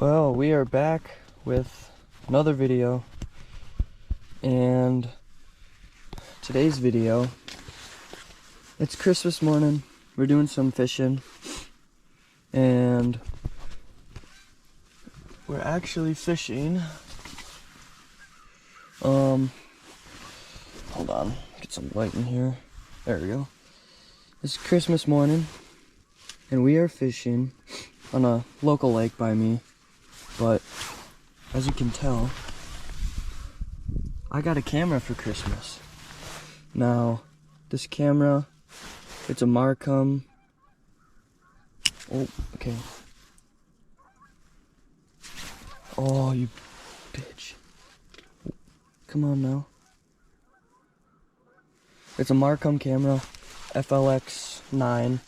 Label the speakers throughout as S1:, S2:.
S1: Well, we are back with another video, and today's video, it's Christmas morning. We're doing some fishing, and we're actually fishing. Hold on, get some light in here. There we go. It's Christmas morning, and we are fishing on a local lake by me. But as you can tell, I got a camera for Christmas. Now, this camera, it's a Marcum. Oh, okay. Oh, you bitch. Come on now. It's a Marcum camera, FLX9.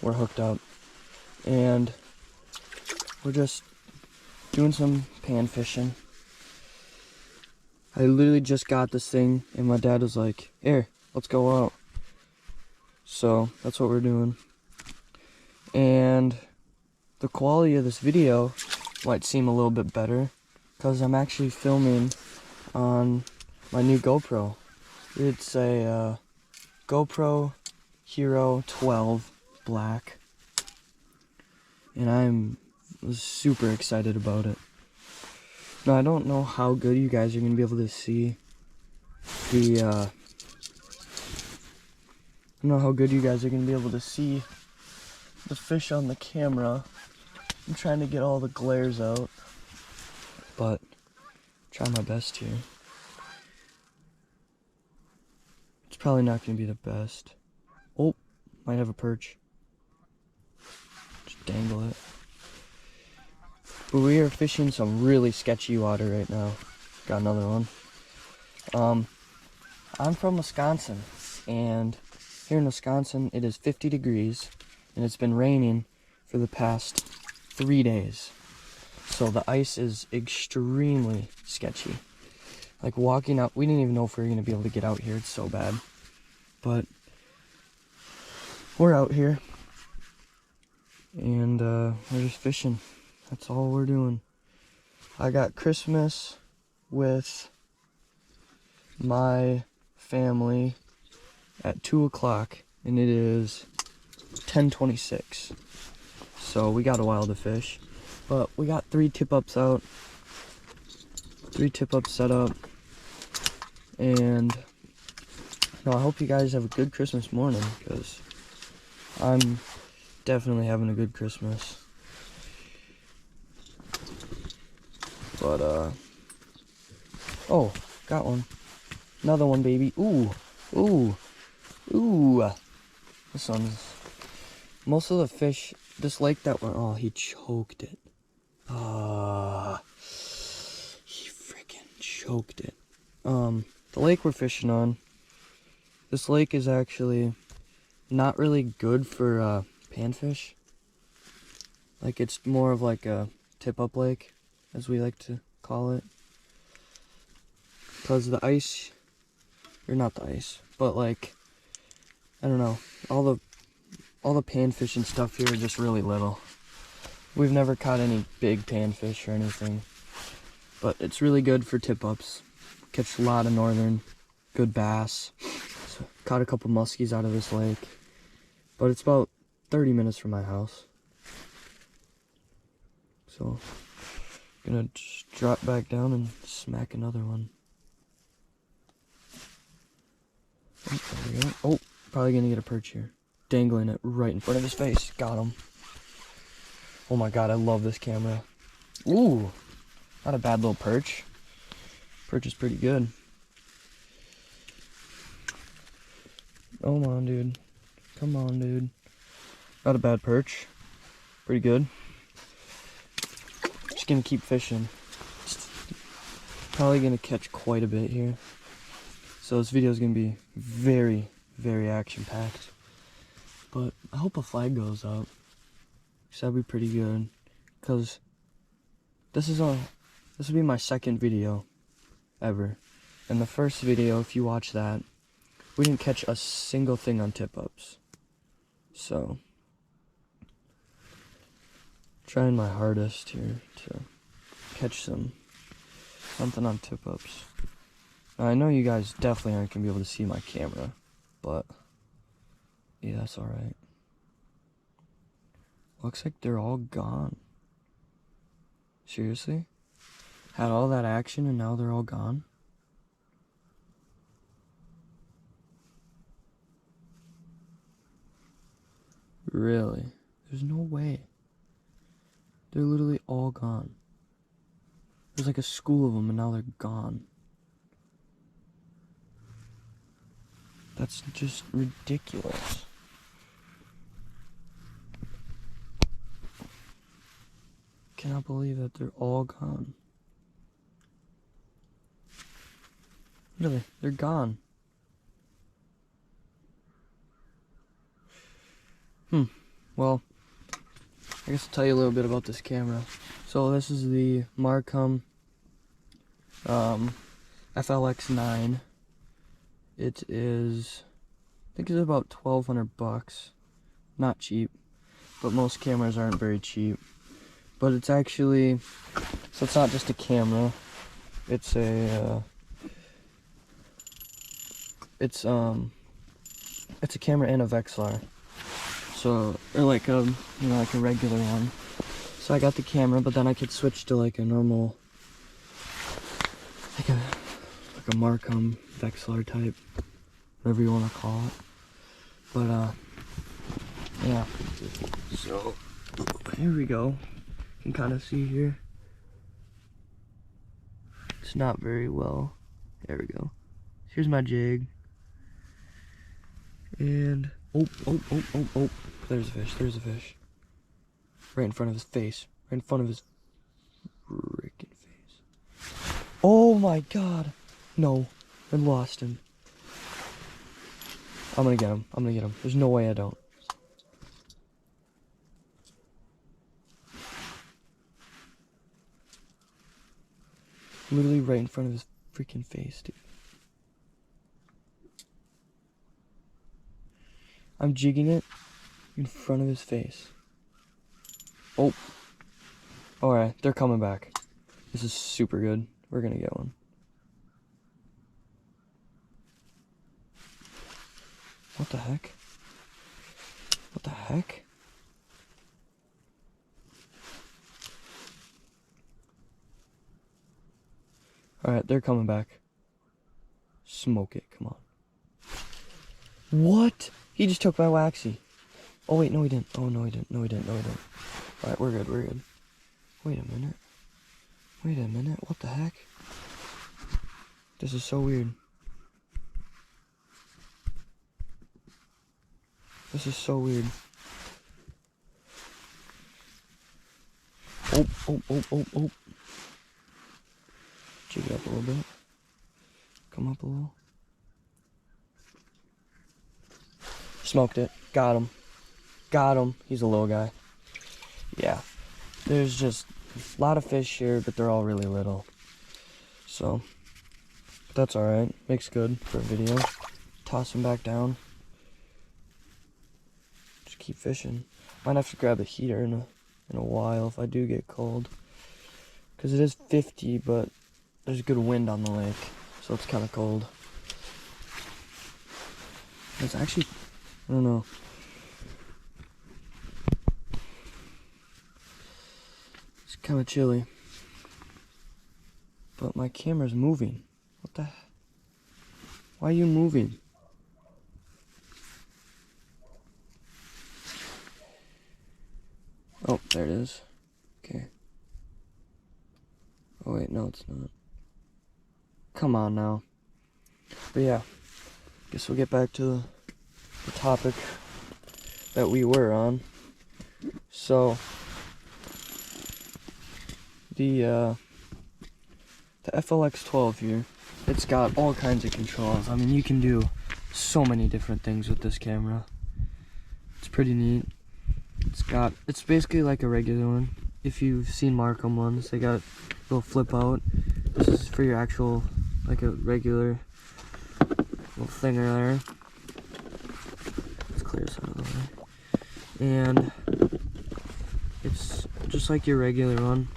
S1: We're hooked up. And we're just doing some pan fishing. I literally just got this thing and my dad was like, "Here, let's go out." So that's what we're doing. And the quality of this video might seem a little bit better because I'm actually filming on my new GoPro. It's a GoPro Hero 12 Black. And I'm super excited about it. Now, I don't know how good you guys are going to be able to see the, I don't know how good you guys are going to be able to see the fish on the camera. I'm trying to get all the glares out, but try my best here. It's probably not going to be the best. Oh, might have a perch. Just dangle it. But we are fishing some really sketchy water right now. Got another one. I'm from Wisconsin, and here in Wisconsin it is 50 degrees, and it's been raining for the past 3 days. So the ice is extremely sketchy. Like walking out, we didn't even know if we were gonna be able to get out here. It's so bad. But we're out here, and we're just fishing. That's all we're doing. I got Christmas with my family at 2 o'clock, and it is 10:26. So we got a while to fish, but we got 3 tip-ups out, 3 tip-ups set up, and no, I hope you guys have a good Christmas morning, because I'm definitely having a good Christmas. But, oh, got one. Another one, baby. Ooh, ooh, ooh. This one's, most of the fish, this lake that went, oh, he choked it. He freaking choked it. The lake we're fishing on, this lake is actually not really good for, panfish. Like, it's more of like a tip-up lake, as we like to call it, because the ice, or not the ice, but like, I don't know, all the panfish and stuff here are just really little. We've never caught any big panfish or anything, but it's really good for tip-ups. Catch a lot of northern, good bass. So, caught a couple muskies out of this lake, but it's about 30 minutes from my house. So gonna just drop back down and smack another one. Oh, there we go. Oh, probably gonna get a perch here. Dangling it right in front of his face. Got him. Oh my god, I love this camera. Ooh, not a bad little perch. Perch is pretty good. Come on, dude. Come on, dude. Not a bad perch. Pretty good. Just gonna keep fishing. Probably gonna catch quite a bit here. So this video is gonna be very, very action-packed. But I hope a flag goes up. So that'd be pretty good. Cause this will be my second video ever. And the first video, if you watch that, we didn't catch a single thing on tip-ups. So trying my hardest here to catch something on tip-ups. Now, I know you guys definitely aren't gonna be able to see my camera, but yeah, that's alright. Looks like they're all gone. Seriously? Had all that action and now they're all gone? Really? There's no way. They're literally all gone. There's like a school of them and now they're gone. That's just ridiculous. Cannot believe that they're all gone. Really, they're gone. Well, I guess I'll tell you a little bit about this camera. So this is the Marcum FLX9. It is, I think it's about $1,200. Not cheap, but most cameras aren't very cheap. But it's actually, so it's not just a camera. It's a it's a camera and a Vexilar. So, or like a, you know, like a regular one. So I got the camera, but then I could switch to like a normal, like a Marcum Vexilar type, whatever you want to call it. But yeah. So here we go. You can kind of see here. It's not very well. There we go. Here's my jig. And oh, there's a fish, there's a fish. Right in front of his face. Right in front of his freaking face. Oh my god. No, I lost him. I'm gonna get him. I'm gonna get him. There's no way I don't. Literally right in front of his freaking face, dude. I'm jigging it in front of his face. Oh. Alright, they're coming back. This is super good. We're gonna get one. What the heck? What the heck? Alright, they're coming back. Smoke it, come on. What? He just took my waxy. Oh wait, no he didn't. Oh no he didn't. No he didn't. No he didn't. Alright, we're good, we're good. Wait a minute. Wait a minute. What the heck? This is so weird. This is so weird. Oh. Jig it up a little bit. Come up a little. Smoked it. Got him. Got him. He's a little guy. Yeah. There's just a lot of fish here, but they're all really little. So, that's alright. Makes good for a video. Toss them back down. Just keep fishing. Might have to grab a heater in a while if I do get cold. Because it is 50, but there's good wind on the lake. So it's kind of cold. It's actually, I don't know. It's kind of chilly. But my camera's moving. What the heck? Why are you moving? Oh, there it is. Okay. Oh wait, no it's not. Come on now. But yeah, guess we'll get back to the topic that we were on. So, the FLX12 here, it's got all kinds of controls. I mean, you can do so many different things with this camera. It's pretty neat. It's basically like a regular one. If you've seen Marcum ones, they got a little flip out. This is for your actual, like a regular little thinger there. Let's clear this out of the way. And it's just like your regular one.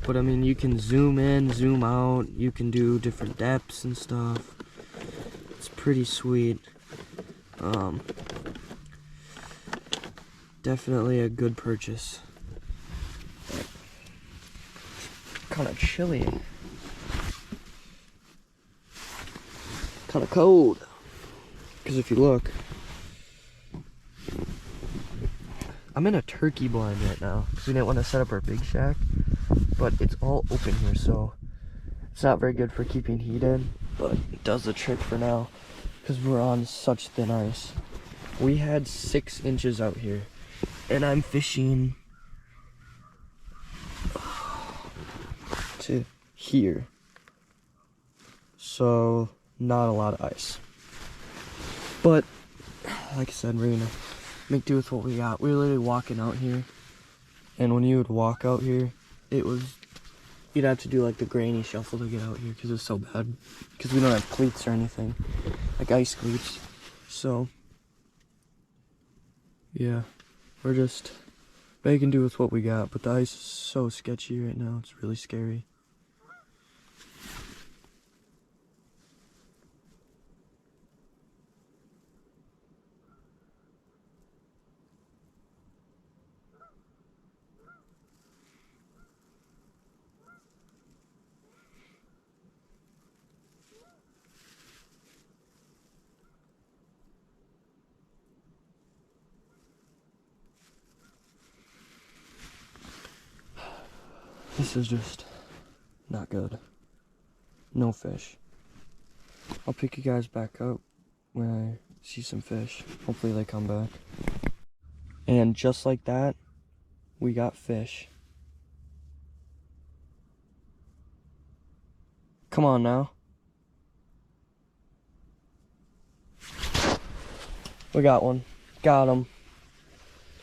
S1: But I mean, you can zoom in, zoom out, you can do different depths and stuff. It's pretty sweet. Definitely a good purchase. Kind of chilly. Kind of cold. Because if you look, I'm in a turkey blind right now. Because we didn't want to set up our big shack. But it's all open here, so it's not very good for keeping heat in. But it does the trick for now. Because we're on such thin ice. We had 6 inches out here. And I'm fishing to here. So, not a lot of ice. But, like I said, we're gonna make do with what we got. We were literally walking out here. And when you would walk out here, you'd have to do like the granny shuffle to get out here because it's so bad. Because we don't have cleats or anything. Like ice cleats. So, yeah. We're just making do with what we got. But the ice is so sketchy right now. It's really scary. This is just not good. No fish. I'll pick you guys back up when I see some fish. Hopefully they come back. And just like that, we got fish. Come on now. We got one. Got him.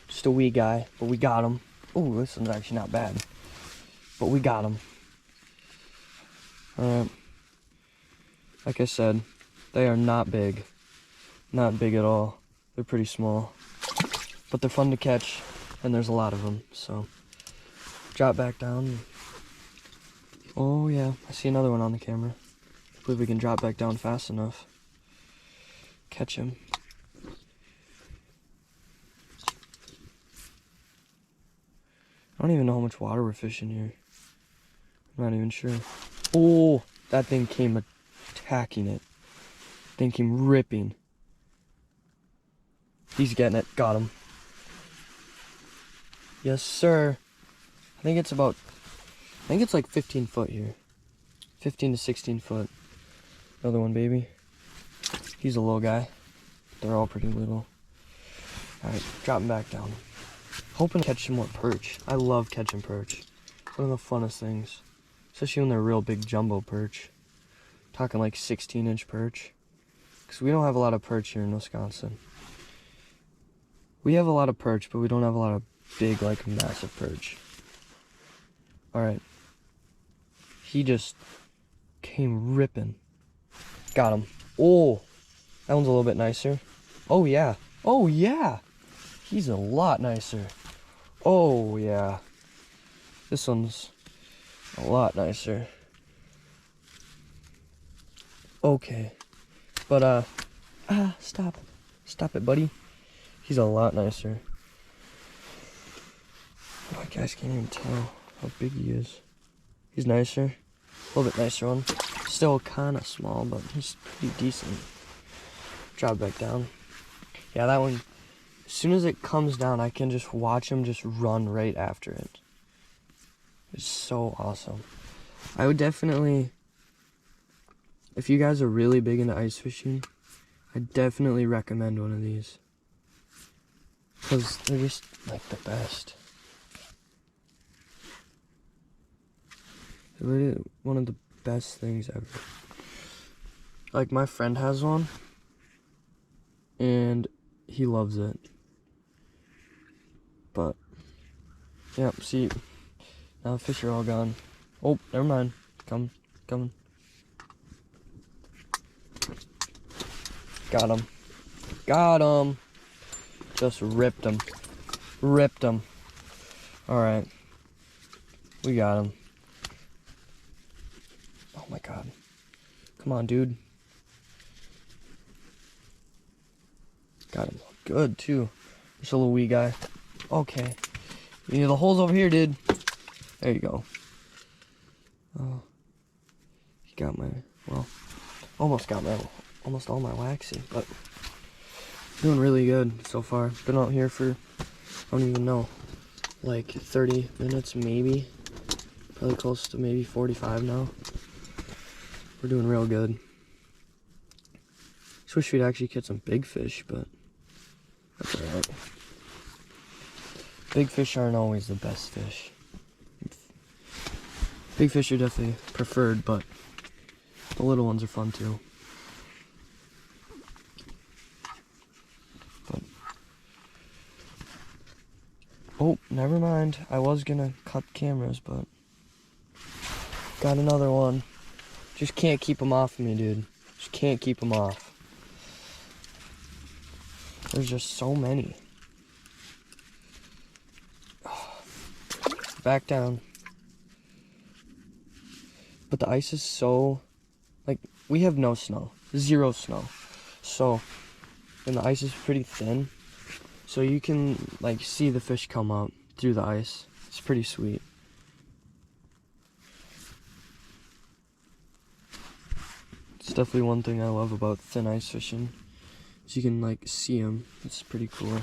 S1: Just a wee guy, but we got him. Ooh, this one's actually not bad. But we got him. Alright. Like I said, they are not big. Not big at all. They're pretty small. But they're fun to catch, and there's a lot of them, so. Drop back down. Oh yeah, I see another one on the camera. Hopefully we can drop back down fast enough. Catch him. I don't even know how much water we're fishing here. I'm not even sure. Oh, that thing came attacking it. Thing came ripping. He's getting it. Got him. Yes, sir. I think it's like 15 foot here. 15 to 16 foot. Another one, baby. He's a little guy. They're all pretty little. Alright, drop him back down. Hoping to catch some more perch. I love catching perch. One of the funnest things. Especially when they're real big jumbo perch. Talking like 16-inch perch. Because we don't have a lot of perch here in Wisconsin. We have a lot of perch, but we don't have a lot of big, like, massive perch. Alright. He just came ripping. Got him. Oh, that one's a little bit nicer. Oh, yeah. Oh, yeah. He's a lot nicer. Oh, yeah. This one's a lot nicer. Okay. But, stop. Stop it, buddy. He's a lot nicer. Oh, you guys can't even tell how big he is. He's nicer. A little bit nicer one. Still kind of small, but he's pretty decent. Drop back down. Yeah, that one, as soon as it comes down, I can just watch him just run right after it. It's so awesome. I would definitely, if you guys are really big into ice fishing, I definitely recommend one of these. Because they're just like the best. They're really one of the best things ever. Like, my friend has one, and he loves it. But, yeah, see, now the fish are all gone. Oh, never mind. Coming. Got him. Got him. Just ripped him. Alright. We got him. Oh my god. Come on, dude. Got him. Good, too. Just a little wee guy. Okay. Yeah, the hole's over here, dude. There you go. Oh. He got my, well, almost got my, almost all my waxing, but doing really good so far. Been out here for, I don't even know, like 30 minutes maybe. Probably close to maybe 45 now. We're doing real good. Just wish we'd actually catch some big fish, but that's alright. Big fish aren't always the best fish. Big fish are definitely preferred, but the little ones are fun too. But, oh, never mind. I was gonna cut cameras, but got another one. Just can't keep them off of me, dude. Just can't keep them off. There's just so many. Back down. But the ice is so, like, we have no snow. 0 snow. So, and the ice is pretty thin. So you can, like, see the fish come up through the ice. It's pretty sweet. It's definitely one thing I love about thin ice fishing. Is you can, like, see them. It's pretty cool.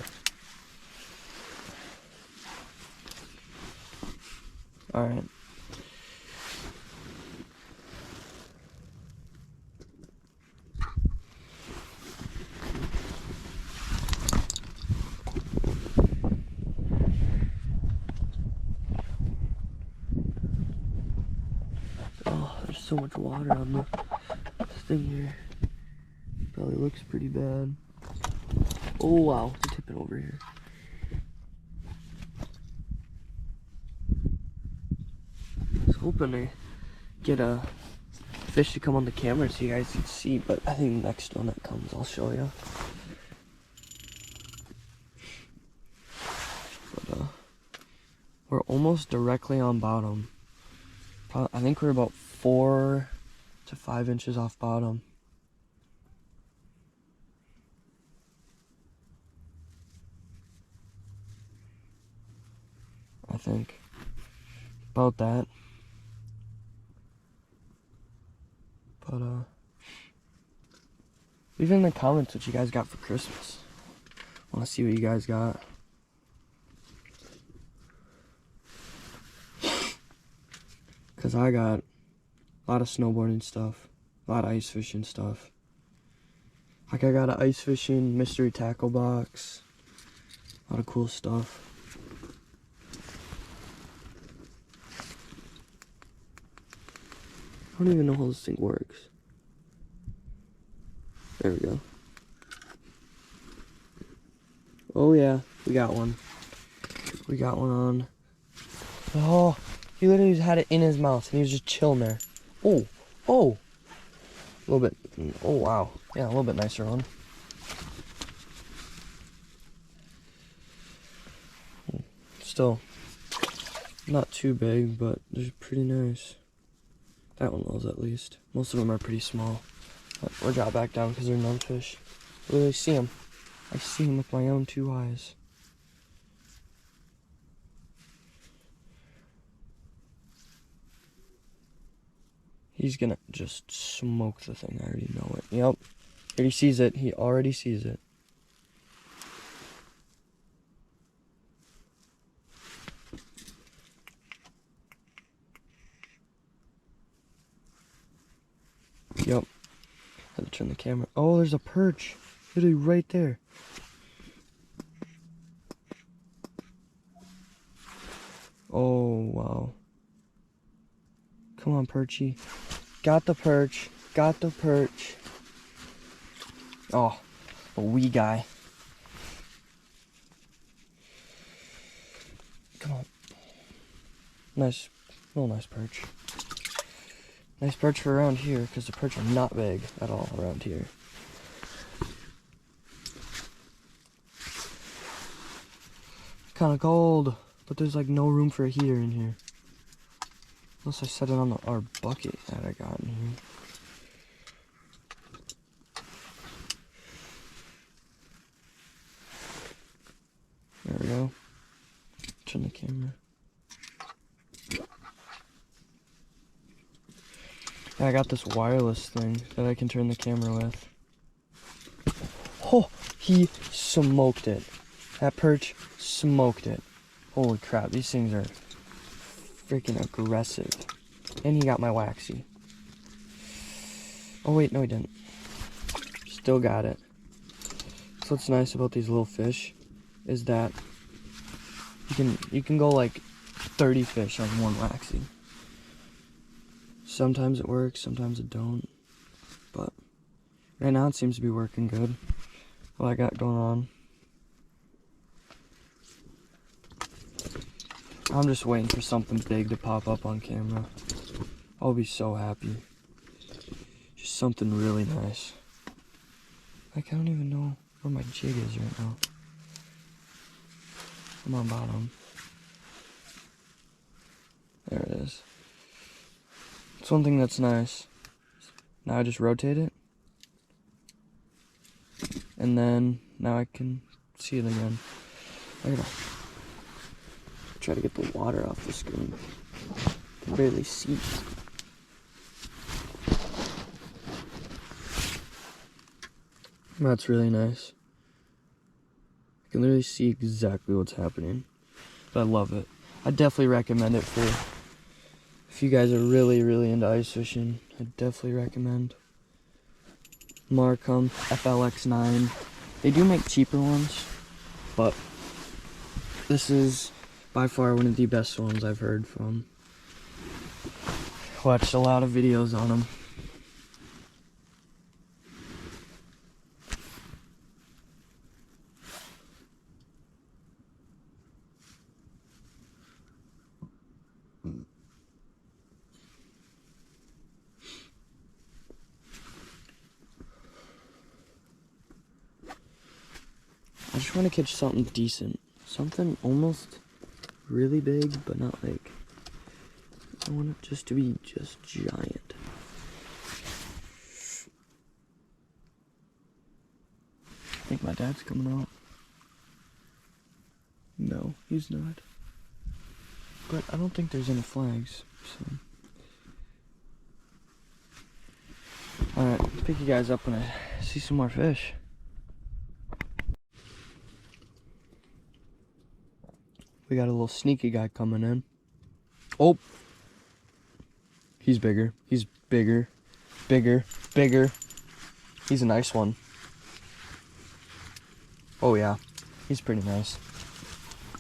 S1: Alright. Oh, there's so much water on this thing here. Probably looks pretty bad. Oh wow, it's tipping over here. I was hoping to get a fish to come on the camera so you guys can see, but I think the next one that comes I'll show you. But we're almost directly on bottom. I think we're about 4 to 5 inches off bottom. I think about that. But leave in the comments what you guys got for Christmas. I want to see what you guys got. Cause I got a lot of snowboarding stuff, a lot of ice fishing stuff. Like I got an ice fishing mystery tackle box, a lot of cool stuff. I don't even know how this thing works. There we go. Oh yeah, we got one. We got one on. Oh, he literally had it in his mouth and he was just chilling there. Oh, oh. A little bit, oh wow. Yeah, a little bit nicer one. Still, not too big, but they're pretty nice. That one was at least. Most of them are pretty small. But we'll drop back down because they're nunfish. I literally see them. I see them with my own 2 eyes. He's gonna just smoke the thing. I already know it. Yep. Already sees it. He already sees it. Yep. Had to turn the camera. Oh, there's a perch. Literally right there. Oh, wow. Come on, perchy. Got the perch. Got the perch. Oh, a wee guy. Come on. Nice. Real nice perch. Nice perch for around here, because the perch are not big at all around here. Kind of cold, but there's like no room for a heater in here. Unless I set it on our bucket that I got in here. There we go. Turn the camera. Yeah, I got this wireless thing that I can turn the camera with. Oh, he smoked it. That perch smoked it. Holy crap, these things are freaking aggressive. And he got my waxy. Oh wait, no he didn't. Still got it. So what's nice about these little fish is that you can go like 30 fish on one waxy. Sometimes it works, sometimes it don't. But right now it seems to be working good. What I got going on. I'm just waiting for something big to pop up on camera. I'll be so happy. Just something really nice. Like, I don't even know where my jig is right now. I'm on bottom. There it is. It's one thing that's nice. Now I just rotate it. And then now I can see it again. I gotta try to get the water off the screen. I can barely see. That's really nice. I can literally see exactly what's happening. But I love it. I definitely recommend it for if you guys are really, really into ice fishing. I definitely recommend Marcum FLX9. They do make cheaper ones, but this is by far one of the best ones I've heard from. Watched a lot of videos on them. I just want to catch something decent. Something almost really big, but not like... I want it just to be just giant. I think my dad's coming out. No, he's not. But I don't think there's any flags, so... Alright, pick you guys up when I see some more fish. We got a little sneaky guy coming in. Oh! He's bigger. He's bigger. Bigger. Bigger. He's a nice one. Oh yeah. He's pretty nice.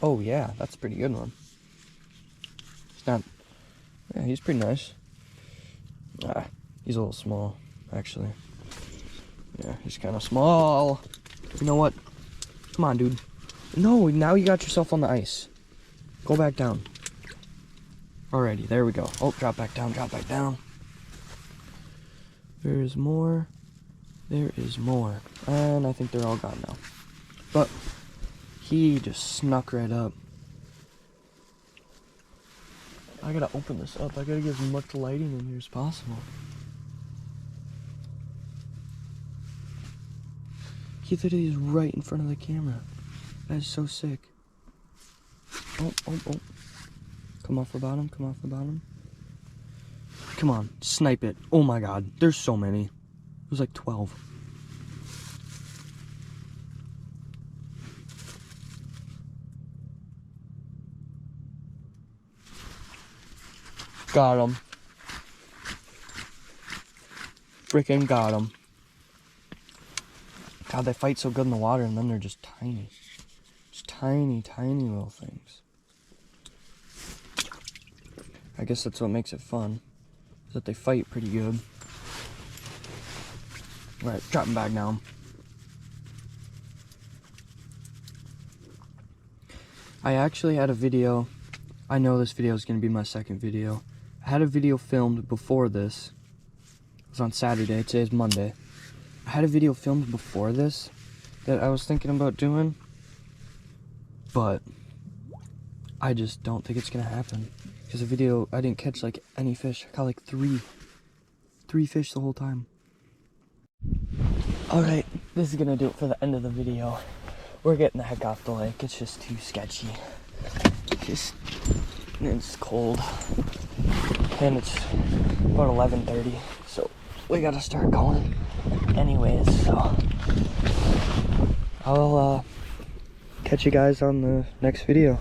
S1: Oh yeah, that's a pretty good one. He's not... Yeah, he's pretty nice. Ah, he's a little small, actually. Yeah, he's kind of small. You know what? Come on, dude. No, now you got yourself on the ice. Go back down. Alrighty, there we go. Oh, drop back down, drop back down. There is more. There is more. And I think they're all gone now. But he just snuck right up. I gotta open this up. I gotta get as much lighting in here as possible. He literally is right in front of the camera. That is so sick. Oh, oh, oh. Come off the bottom, come off the bottom. Come on, snipe it. Oh my god, there's so many. There's like 12. Got him. Freaking got him. God, they fight so good in the water and then they're just tiny. Just tiny, tiny little things. I guess that's what makes it fun, is that they fight pretty good. Alright, drop him back down. I actually had a video. I know this video is going to be my second video. I had a video filmed before this. It was on Saturday. Today's Monday. I had a video filmed before this that I was thinking about doing, but I just don't think it's gonna happen. Because the video, I didn't catch like any fish. I caught like three fish the whole time. Alright, this is gonna do it for the end of the video. We're getting the heck off the lake. It's just too sketchy. It's cold. And it's about 11:30, so we gotta start going anyways. So I'll catch you guys on the next video.